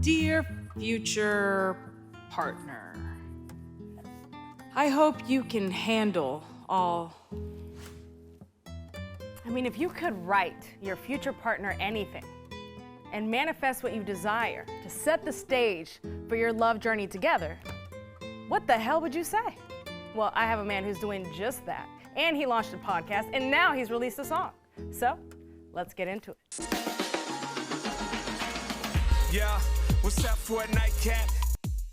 Dear future partner, I hope you can handle all. If you could write your future partner anything and manifest what you desire to set the stage for your love journey together, what the hell would you say? Well, I have a man who's doing just that. And he launched a podcast, and now he's released a song. So, let's get into it. Yeah, what's up for a nightcap?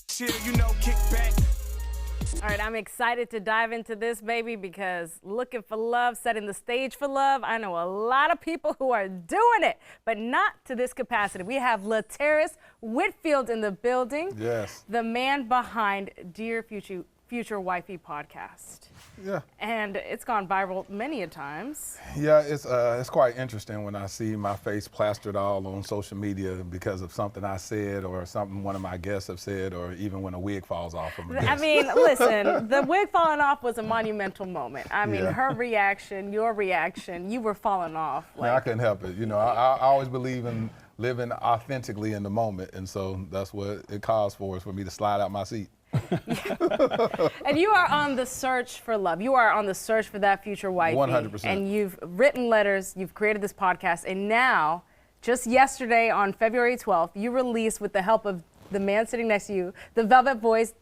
Chill, kick back. All right, I'm excited to dive into this, baby, because looking for love, setting the stage for love, I know a lot of people who are doing it, but not to this capacity. We have Laterras Whitfield in the building. Yes. The man behind Dear Future Wifey Podcast. Yeah. And it's gone viral many a times. Yeah, it's quite interesting when I see my face plastered all on social media because of something I said or something one of my guests have said, or even when a wig falls off of a guest. Listen, the wig falling off was a monumental moment. Yeah. Her reaction, your reaction, you were falling off. I couldn't help it. I always believe in living authentically in the moment, and so that's what it calls for, is for me to slide out my seat. And you are on the search for love. You are on the search for that future wifey. 100%. And you've written letters, you've created this podcast, and now, just yesterday on February 12th, you released, with the help of the man sitting next to you, the Velvet Voice,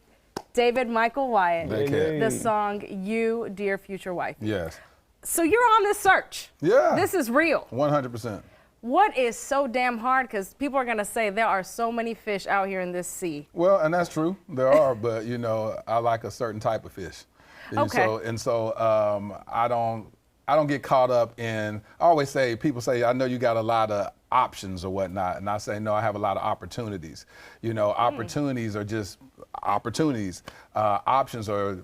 David Michale Wyatt, the song You, Dear Future Wifey. Yes. So you're on this search. Yeah. This is real. 100%. What is so damn hard? Because people are going to say there are so many fish out here in this sea. Well, and that's true. There are, but I like a certain type of fish. Okay. I don't get caught up in. I always say, people say, I know you got a lot of options or whatnot, and I say, no, I have a lot of opportunities. Opportunities are just opportunities. Options are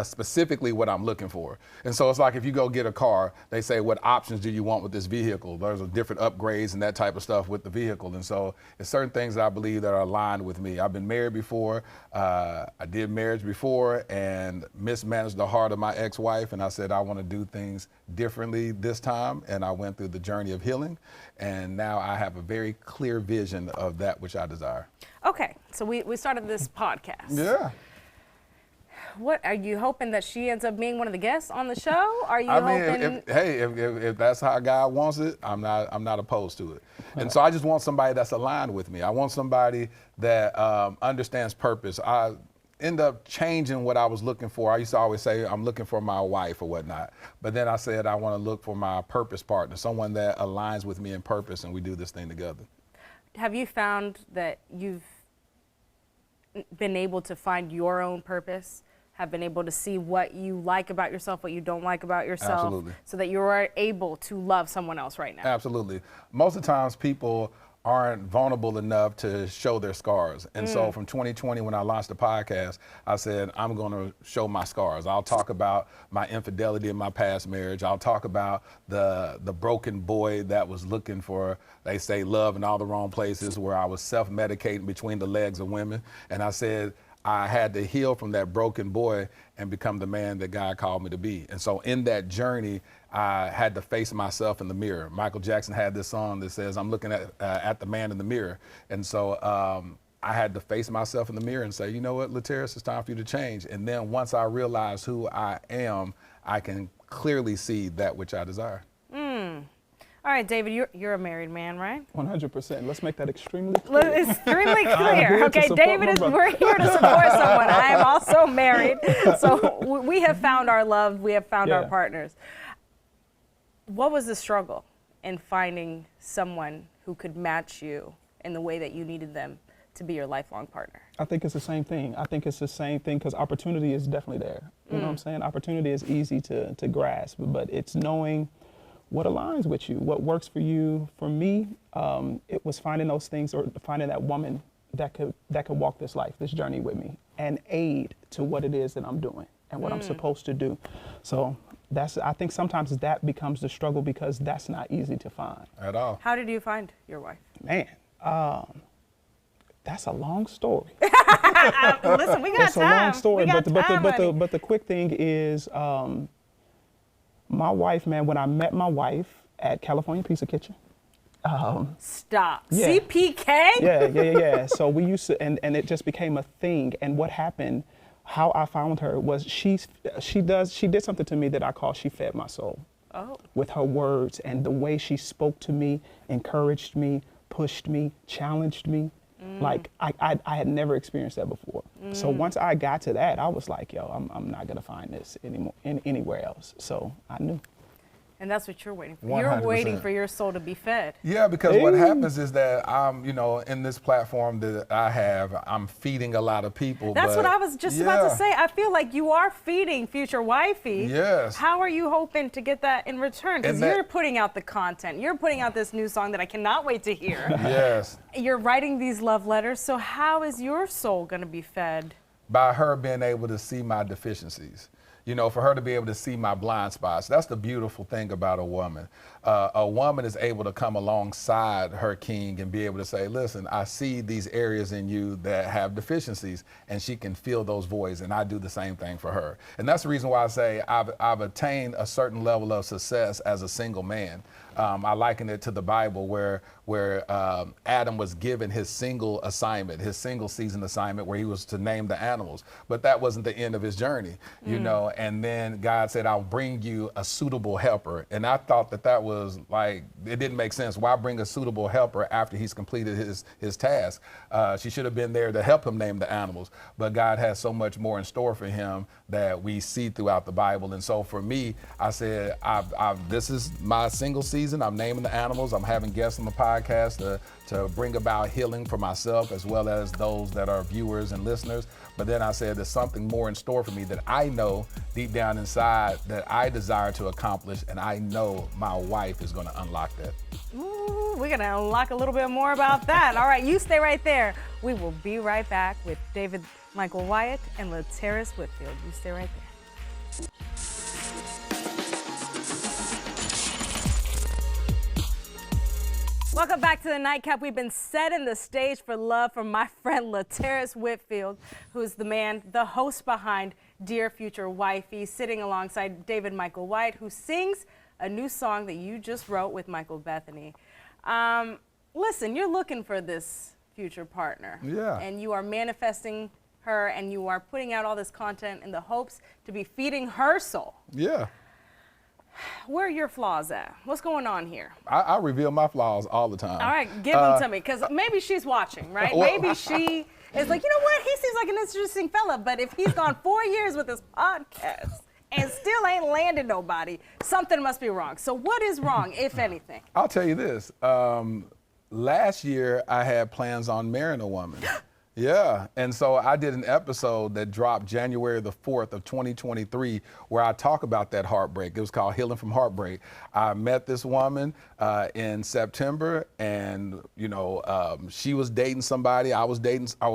specifically what I'm looking for. And so it's like, if you go get a car, they say, what options do you want with this vehicle? There's different upgrades and that type of stuff with the vehicle. And so it's certain things that I believe that are aligned with me. I've been married before. I did marriage before and mismanaged the heart of my ex-wife. And I said, I want to do things differently this time. And I went through the journey of healing. And now I have a very clear vision of that which I desire. Okay, so we started this podcast. Yeah. What, are you hoping that she ends up being one of the guests on the show? Are you hoping? If that's how God wants it, I'm not opposed to it. And so I just want somebody that's aligned with me. I want somebody that understands purpose. I end up changing what I was looking for. I used to always say I'm looking for my wife or whatnot, but then I said I want to look for my purpose partner, someone that aligns with me in purpose, and we do this thing together. Have you found that you've been able to find your own purpose? Have been able to see what you like about yourself, what you don't like about yourself? Absolutely. So that you are able to love someone else right now? Absolutely. Most of the times people aren't vulnerable enough to show their scars. And so from 2020, when I launched the podcast, I said, I'm going to show my scars. I'll talk about my infidelity in my past marriage. I'll talk about the broken boy that was looking for, they say, love in all the wrong places, where I was self-medicating between the legs of women. And I said, I had to heal from that broken boy and become the man that God called me to be. And so in that journey, I had to face myself in the mirror. Michael Jackson had this song that says, I'm looking at the man in the mirror. And so I had to face myself in the mirror and say, you know what, Laterras, it's time for you to change. And then once I realize who I am, I can clearly see that which I desire. All right, David, you're a married man, right? 100%. Let's make that extremely clear. Extremely clear. Okay, David, we're here to support someone. I am also married. So we have found our love. We have found our partners. What was the struggle in finding someone who could match you in the way that you needed them to be your lifelong partner? I think it's the same thing. Because opportunity is definitely there. You know what I'm saying? Opportunity is easy to grasp, but it's knowing what aligns with you, what works for you. For me, it was finding those things, or finding that woman that could walk this life, this journey with me, and aid to what it is that I'm doing and what I'm supposed to do. So I think sometimes that becomes the struggle, because that's not easy to find. At all. How did you find your wife? Man, that's a long story. Listen, we got it's time. a long story, but the quick thing is, my wife, man, when I met my wife at California Pizza Kitchen, Stop. Yeah. CPK? Yeah. So we used to, and it just became a thing. And what happened, how I found her was she did something to me that I call she fed my soul. Oh. With her words and the way she spoke to me, encouraged me, pushed me, challenged me. Like I had never experienced that before. So once I got to that, I was like, yo, I'm not gonna find this anymore anywhere else. So I knew. And that's what you're waiting for. 100%. You're waiting for your soul to be fed. Yeah, because what happens is that I'm, in this platform that I have, I'm feeding a lot of people. That's what I was just about to say. I feel like you are feeding Future Wifey. Yes. How are you hoping to get that in return? Because you're putting out the content. You're putting out this new song that I cannot wait to hear. Yes. You're writing these love letters. So how is your soul going to be fed? By her being able to see my deficiencies. For her to be able to see my blind spots. That's the beautiful thing about a woman. A woman is able to come alongside her king and be able to say, listen, I see these areas in you that have deficiencies, and she can fill those voids, and I do the same thing for her. And that's the reason why I say I've attained a certain level of success as a single man. I liken it to the Bible where Adam was given his single assignment, his single season assignment, where he was to name the animals. But that wasn't the end of his journey, and then God said, I'll bring you a suitable helper. And I thought that was like, it didn't make sense. Why bring a suitable helper after he's completed his task? She should have been there to help him name the animals. But God has so much more in store for him that we see throughout the Bible. And so for me, I said, this is my single season. I'm naming the animals. I'm having guests on the podcast to bring about healing for myself as well as those that are viewers and listeners. But then I said there's something more in store for me that I know deep down inside that I desire to accomplish, and I know my wife is going to unlock that. Ooh, we're going to unlock a little bit more about that. All right, you stay right there. We will be right back with David Michale Wyatt and Laterras Whitfield. You stay right there. Welcome back to the Nightcap. We've been setting the stage for love from my friend Laterras Whitfield, who's the host behind Dear Future Wifey, sitting alongside David Michale Wyatt, who sings a new song that you just wrote with Michael Bethany. Listen, you're looking for this future partner. Yeah. And you are manifesting her, and you are putting out all this content in the hopes to be feeding her soul. Yeah. Where are your flaws at? What's going on here? I reveal my flaws all the time. All right, give them to me, because maybe she's watching, right? Well, maybe she is like, you know what? He seems like an interesting fella, but if he's gone 4 years with his podcast and still ain't landed nobody, something must be wrong. So what is wrong, if anything? I'll tell you this. Last year, I had plans on marrying a woman. Yeah, and so I did an episode that dropped January the 4th of 2023 where I talk about that heartbreak. It was called Healing from Heartbreak. I met this woman in September, and she was dating somebody. I was dating, I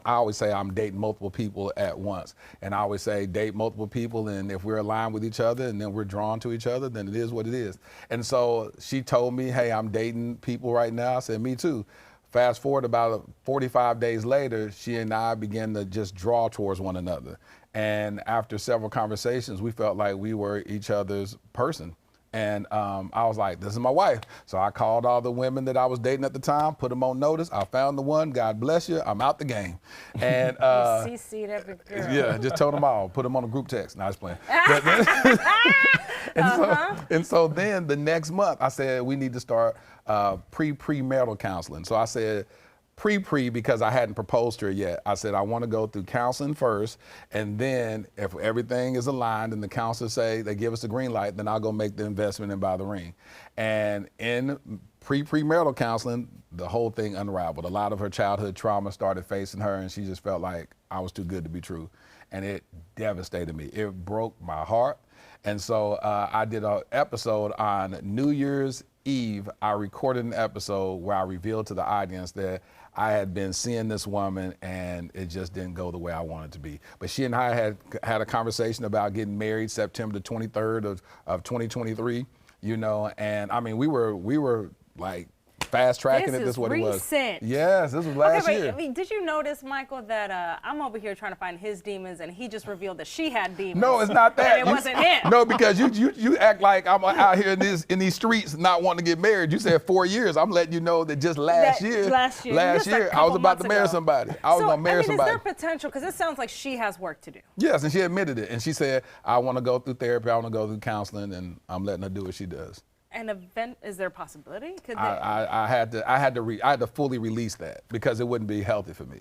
always say I'm dating multiple people at once. And I always say date multiple people, and if we're aligned with each other and then we're drawn to each other, then it is what it is. And so she told me, hey, I'm dating people right now. I said, me too. Fast forward about 45 days later, she and I began to just draw towards one another. And after several conversations, we felt like we were each other's person. And I was like, this is my wife. So I called all the women that I was dating at the time, put them on notice. I found the one. God bless you. I'm out the game. And You CC'd every girl. yeah, just told them all. Put them on a group text. No, I was playing. And so then the next month, I said, we need to start premarital counseling. So I said, pre because I hadn't proposed to her yet. I said, I want to go through counseling first, and then if everything is aligned and the counselors say they give us the green light, then I'll go make the investment and buy the ring. And in premarital counseling, the whole thing unraveled. A lot of her childhood trauma started facing her, and she just felt like I was too good to be true. And it devastated me. It broke my heart. And so I did an episode on New Year's Eve. I recorded an episode where I revealed to the audience that I had been seeing this woman and it just didn't go the way I wanted it to be. But she and I had a conversation about getting married September the 23rd of 2023, and I mean, we were like fast tracking This it. This is is what it was. recent. Yes, this was last Okay, year. I mean, did you notice, Michael, that I'm over here trying to find his demons, and he just revealed that she had demons? No, it's not that. And it wasn't him. No, because you act like I'm out here in these streets not wanting to get married. You said 4 years. I'm letting you know that just last year, Just a I was couple about to months marry ago. somebody. I was So, going to marry Is somebody. there potential? Because it sounds like she has work to do. Yes, and she admitted it. And she said, I want to go through therapy. I want to go through counseling, and I'm letting her do what she does. An event, is there a possibility? I had to fully release that because it wouldn't be healthy for me.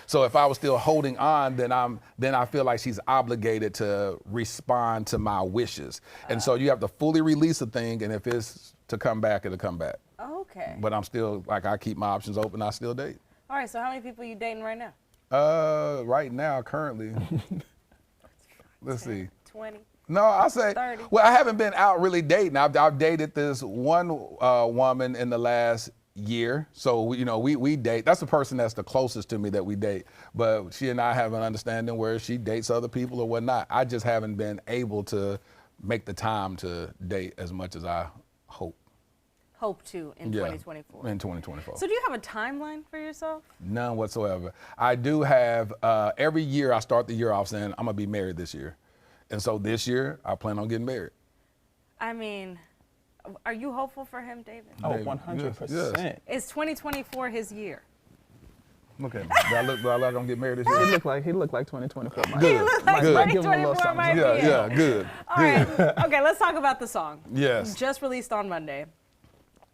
So if I was still holding on, then I feel like she's obligated to respond to my wishes. And so you have to fully release a thing, and if it's to come back, it'll come back. Okay. But I'm still, like, I keep my options open. I still date. All right, so how many people are you dating right now? Right now, currently, let's see. 20. No, I say, 30. well, I haven't been out really dating. I've dated this one woman in the last year. So, we date. That's the person that's the closest to me that we date. But she and I have an understanding where she dates other people or whatnot. I just haven't been able to make the time to date as much as I hope. Hope to in 2024. In 2024. So do you have a timeline for yourself? None whatsoever. I do have, every year I start the year off saying, I'm going to be married this year. And so this year, I plan on getting married. I mean, are you hopeful for him, David? Oh, David, 100%. yes. Is 2024 his year? Look at me. Do I look like I'm going to get married this year? He looked like 2024. Mike. Good. Like Good. Give him a little 2024 something. might be it. Yeah, good. All right. Okay, let's talk about the song. Yes. Just released on Monday.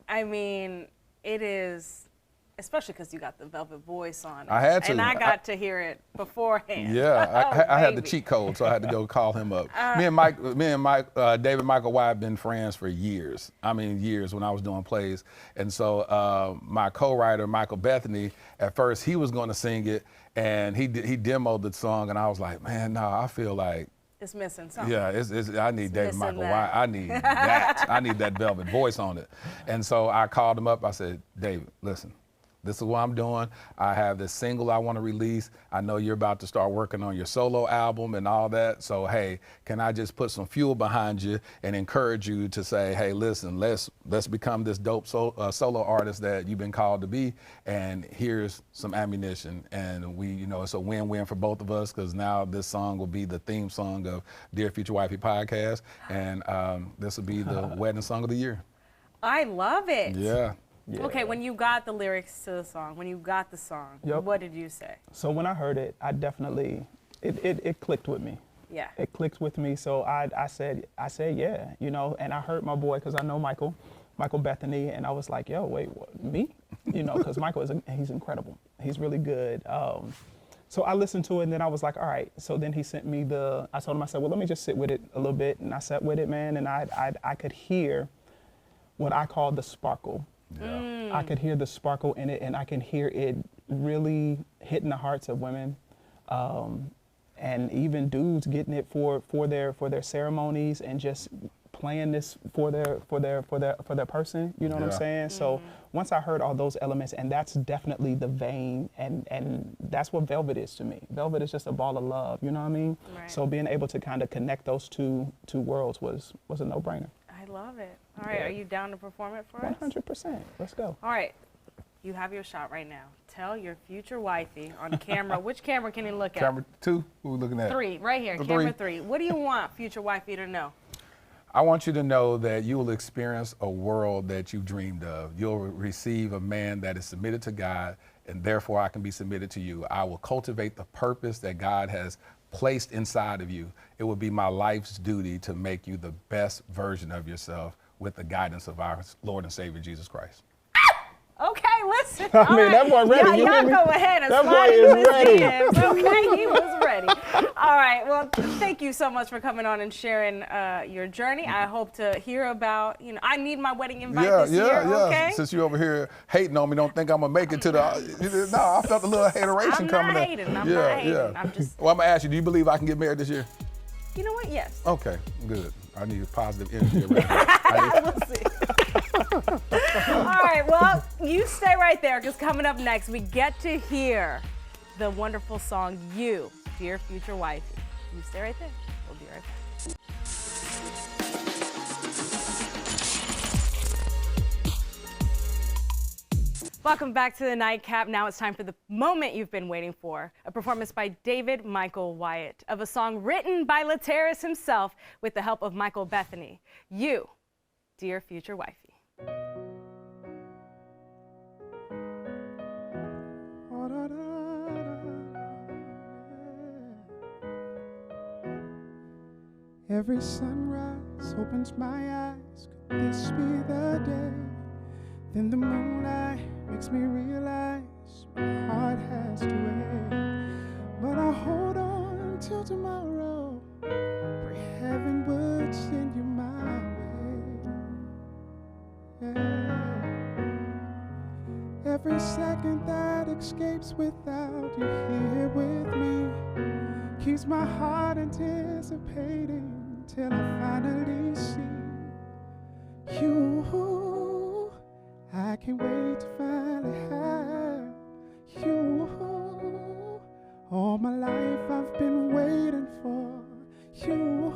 I mean, it is, especially because you got the Velvet Voice on it. I had to. And I got to hear it beforehand. Yeah, I had the baby. cheat code, so I had to go call him up. Me and David Michale Wyatt been friends for years. I mean, years when I was doing plays. And so my co-writer, Michael Bethany, at first he was going to sing it, and he demoed the song, and I was like, man, no, I feel like, It's missing something. yeah, I need David missing Michale that. Wyatt. I need that. I need that velvet voice on it. And so I called him up. I said, David, listen, this is what I'm doing. I have this single I want to release. I know you're about to start working on your solo album and all that. So, hey, can I just put some fuel behind you and encourage you to say, hey, listen, let's become this dope solo artist that you've been called to be. And here's some ammunition. And it's a win-win for both of us because now this song will be the theme song of Dear Future Wifey Podcast. And this will be the wedding song of the year. I love it. Yeah. Yeah. Okay, when you got the lyrics to the song, Yep. what did you say? So when I heard it, I definitely, it clicked with me. Yeah. It clicked with me. So I said, yeah, and I heard my boy, because I know Michael Bethany, and I was like, yo, wait, what, me? Because Michael he's incredible. He's really good. So I listened to it, and then I was like, all right. So then he sent me I told him, I said, well, let me just sit with it a little bit. And I sat with it, man, and I could hear what I call the sparkle. Yeah. I could hear the sparkle in it, and I can hear it really hitting the hearts of women, and even dudes getting it for their ceremonies and just playing this for their person. You know what I'm Yeah. saying? So once I heard all those elements, and that's definitely the vein, and that's what Velvet is to me. Velvet is just a ball of love. You know what I mean? Right. So being able to kind of connect those two worlds was a no-brainer. I love it. All right, Yeah. are you down to perform it for us? 100%. Let's go. All right, you have your shot right now. Tell your future wifey on camera. Which camera can he look at? Camera 2, who we looking at? 3, right here, The camera 3. 3. What do you want future wifey to know? I want you to know that you will experience a world that you dreamed of. You'll receive a man that is submitted to God, and therefore I can be submitted to you. I will cultivate the purpose that God has placed inside of you. It will be my life's duty to make you the best version of yourself with the guidance of our Lord and Savior, Jesus Christ. Okay, listen. I mean, that boy ready, you hear Y'all me? go ahead and That slide boy into is his ready. DMs. Okay, he was ready. All right, well, thank you so much for coming on and sharing your journey. I hope to hear about, I need my wedding invite this year, okay? Since you over here hating on me, don't think I'm gonna make it to the. No, I felt a little hateration I'm coming not up. hating, I'm not hating. I'm just, Well, I'm gonna ask you, do you believe I can get married this year? you know what? Yes. Okay, good. I need positive energy around here. We'll see. All right, well, you stay right there because coming up next, we get to hear the wonderful song, You, Dear Future Wifey. You stay right there. We'll be right back. Welcome back to the Nightcap. Now it's time for the moment you've been waiting for. A performance by David Michale Wyatt of a song written by Laterras himself with the help of Michael Bethany. You, Dear Future Wifey. Every sunrise opens my eyes. Could this be the day? Then the moonlight makes me realize my heart has to wait. But I hold on till tomorrow. Pray heaven would send you my way. Yeah. Every second that escapes without you here with me keeps my heart anticipating till I finally see you. I can't wait to finally have you. All my life I've been waiting for you.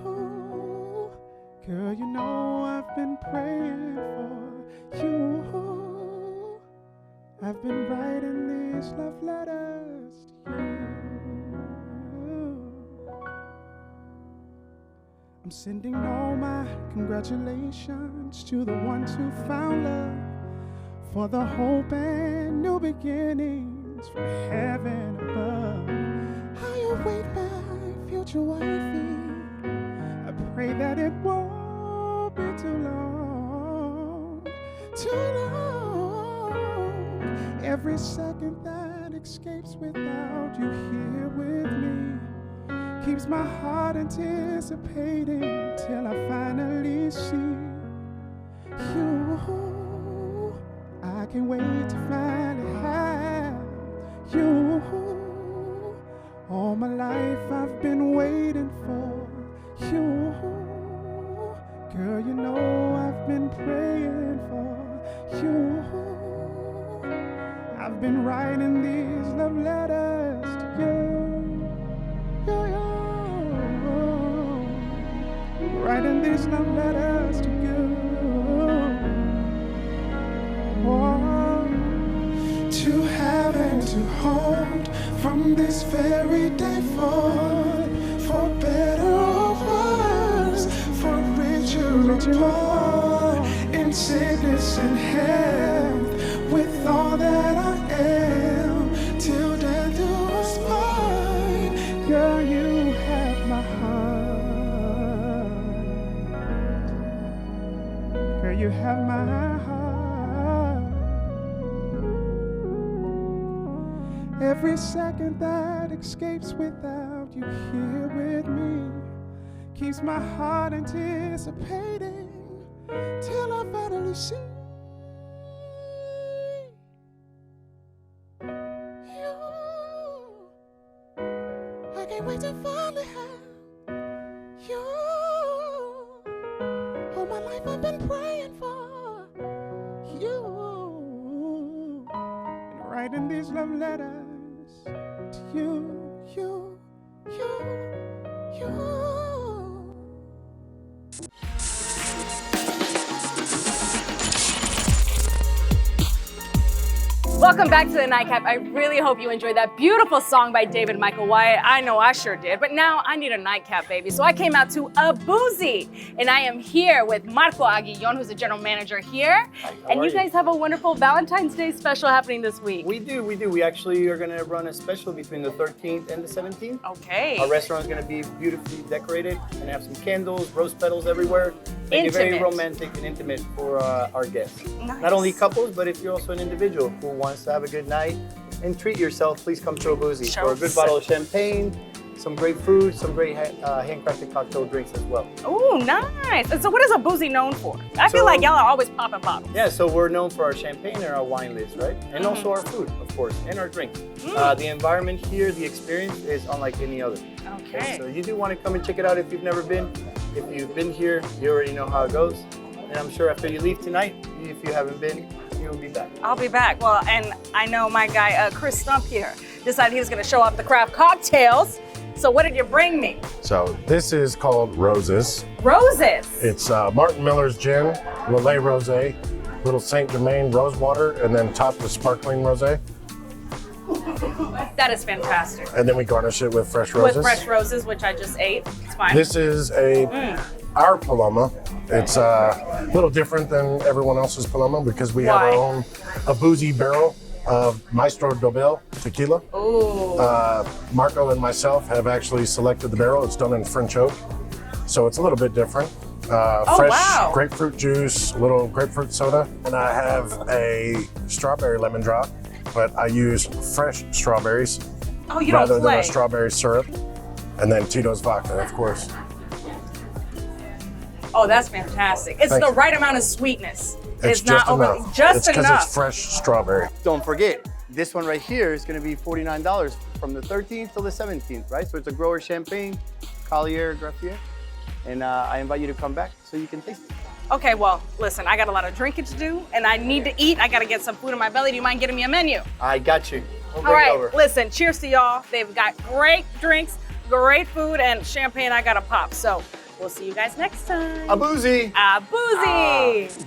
Girl, you know I've been praying for you. I've been writing these love letters to you. I'm sending all my congratulations to the ones who found love, for the hope and new beginnings from heaven above. I await my future wifey. I pray that it won't be too long, too long. Every second that escapes without you here with me keeps my heart anticipating till I finally see you. I can't wait to finally have you. All my life I've been waiting for you. Girl, you know I've been praying for you. I've been writing these love letters to you. Writing these love letters to you. To have and to hold from this very day forward, for better or worse, for richer or poor, in sickness and health, with all that I am, till death do us part. Girl, you have my heart. Girl, you have my heart. Every second that escapes without you here with me keeps my heart anticipating till I finally see you. I can't wait to finally have you. All my life I've been praying for you, and writing these love letters to you. Welcome back to the Nightcap. I really hope you enjoyed that beautiful song by David Michale Wyatt. I know I sure did, but now I need a nightcap, baby. So I came out to a boozy, and I am here with Marco Aguillon, who's the general manager here. And you guys have a wonderful Valentine's Day special happening this week. We do. We actually are gonna run a special between the 13th and the 17th. Okay. Our restaurant's gonna be beautifully decorated and have some candles, rose petals everywhere. Make it very romantic and intimate for our guests. Nice. Not only couples, but if you're also an individual who wants to have a good night and treat yourself, please come to a boozy for a good bottle of champagne, some great food, some great handcrafted cocktail drinks as well. Oh, nice. And so what is a boozy known for? I feel like y'all are always popping bottles. Yeah, so we're known for our champagne and our wine list, right? And also our food, of course, and our drinks. The environment here, the experience is unlike any other. Okay. So you do want to come and check it out if you've never been. If you've been here, you already know how it goes. And I'm sure after you leave tonight, if you haven't been, you'll be back. I'll be back. Well, and I know my guy, Chris Stump here, decided he was going to show off the craft cocktails. So what did you bring me? So this is called Roses. Roses. It's Martin Miller's gin, Lillet Rosé, little Saint Germain rose water, and then topped with sparkling rosé. That is fantastic. And then we garnish it with fresh roses. With fresh roses, which I just ate. It's fine. This is our Paloma. It's a little different than everyone else's Paloma because we have our own a boozy barrel of Maestro Dobel tequila. Ooh. Marco and myself have actually selected the barrel. It's done in French oak, so it's a little bit different. Fresh grapefruit juice, a little grapefruit soda, and I have a strawberry lemon drop, but I use fresh strawberries rather than a strawberry syrup, and then Tito's vodka, of course. Oh, that's fantastic. It's the right amount of sweetness. It's not over, just it's enough. It's fresh strawberry. Don't forget, this one right here is going to be $49 from the 13th till the 17th, right? So it's a grower champagne, Collier Graffier. And I invite you to come back so you can taste it. Okay, well, listen, I got a lot of drinking to do, and I need to eat. I got to get some food in my belly. Do you mind getting me a menu? I got you. All right, listen, cheers to y'all. They've got great drinks, great food, and champagne I got to pop. So we'll see you guys next time. A boozy. A boozy.